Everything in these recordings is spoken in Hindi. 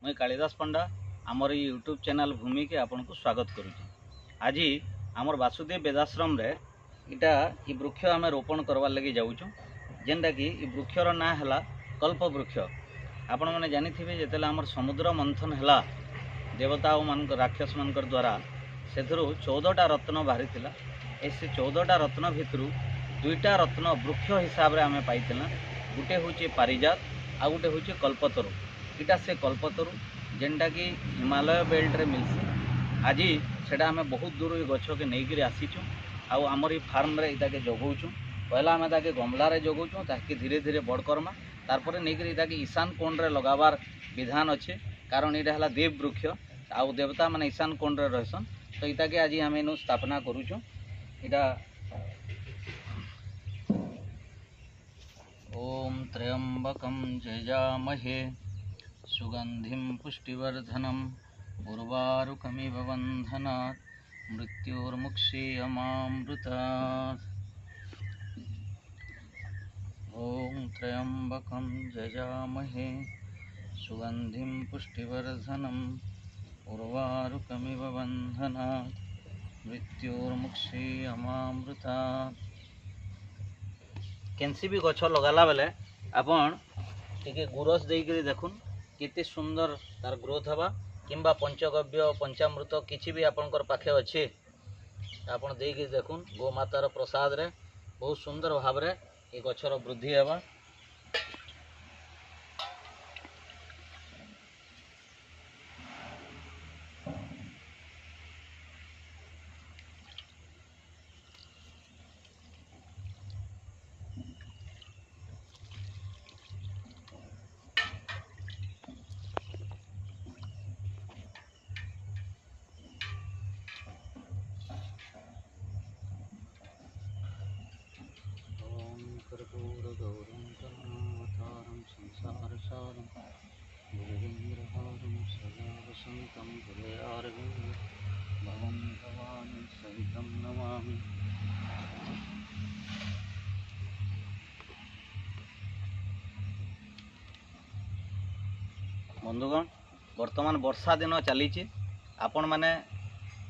मुई कालिदास पंडा आमर यूट्यूब चैनल भूमि के आपन को स्वागत करुँ। आज आमर वासुदेव वेदाश्रम रे इटा इ वृक्ष आम रोपण करवार लगी जाऊँ, जेनटा कि वृक्षर ना है कल्प वृक्ष। आपण मैंने जानी जिते आमर समुद्र मंथन है देवता मान राक्षस मान द्वारा से 14टा रत्न बाहरी थिला। से 14टा रत्न भितर 2टा रत्न वृक्ष हिसाब से आम पाई। गोटे हूँ पारिजात आ गोटे हूँ कल्पतरु। इटा से कल्पतरु जेनटा कि हिमालय बेल्ट रे मिलसी। आज सेटा आम बहुत दूर गछ के नहीं आसीचु। आमर ये फार्म रे इटा के जगौचु। पहला आम ताके गमला रे जगौचु, ताकि धीरे धीरे बड़ करमा। तारपर नहीं इटा के ईशान कोण रे लगाबार विधान अच्छे, कारण यहाँ है देव वृक्ष। आउ देवता माने ईशान कोण रे रहसन। तो इटा के आज आम इन स्थापना करूचु। इटा ओम त्र्यंबकं जजामहे सुगंधिं पुष्टिवर्धनम् उर्वारुकमिव बन्धनात् मृत्युर्मुक्षीयमामृतात्। ओम त्र्यंबकं जजामहे सुगंधिं पुष्टिवर्धनम् उर्वारुकमिव बन्धनात् मृत्युर्मुक्षीयमामृतात्। केनसी भी गछ लगाला बेले आपन टिके गुरस देकर देखुन केते सुंदर तार ग्रोथ हवा। किंबा पंचगव्य पंचामृत किछि भी आपनकर पाखे अच्छे आपन देकर देखुन। गोमातार प्रसाद रे बहुत सुंदर भाव रे ए गछर वृद्धि हवा। कर्पूरगौरं करुणावतारं संसारसारं भुजगेन्द्रहारं सदा वसन्तं हृदयारविन्दे भवं भवानी सहितं नमामि। बंधुगण वर्तमान वर्षा दिन चली। आपण मैंने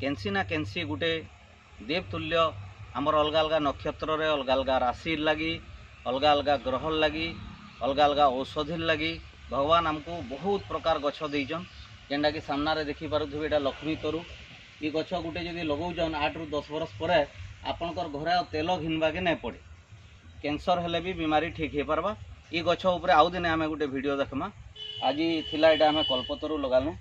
केनसी ना केनसी गोटे देवतुल्य आमर अलग अलग नक्षत्र रे अलग अलग राशि लगी अलग अलग ग्रह लगी अलग अलग औषधि लगी भगवान आमको बहुत प्रकार गछ देचन। जेनटा कि सामने देखी पारुथिबे एटा लक्ष्मी तरु। ये गछ गोटे जदि लगाउछन 8 ରୁ 10 वर्ष पर आपणकर घरे तेल घिनवा के नहीं पड़े। कैंसर हेले भी बीमारी ठीक हो पारबा। ये गछ उपरे आउ दिने आमे गोटे वीडियो देखमा। आज थिला एटा आमे कल्पतरु लगालु।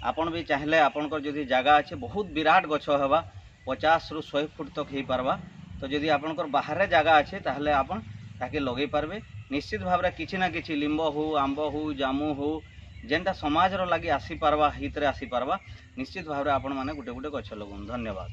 आपण भी चाहिले आपणकर जदि जगह अच्छे बहुत विराट गछ हेबा 50 ରୁ 100 फुट तक हो पारबा। तो जदि आपणकर बाहर जगह अच्छे ताहले आपण ताके लगे पारबे। निश्चित भाव रे किछि ना किछि लिंब हो आंब हो जामु हो जेनटा समाज रो लागि आसी पारबा हित रे आसी पारबा। निश्चित भाव रे आपण माने गोटे गोटे गछ लगुन। धन्यवाद।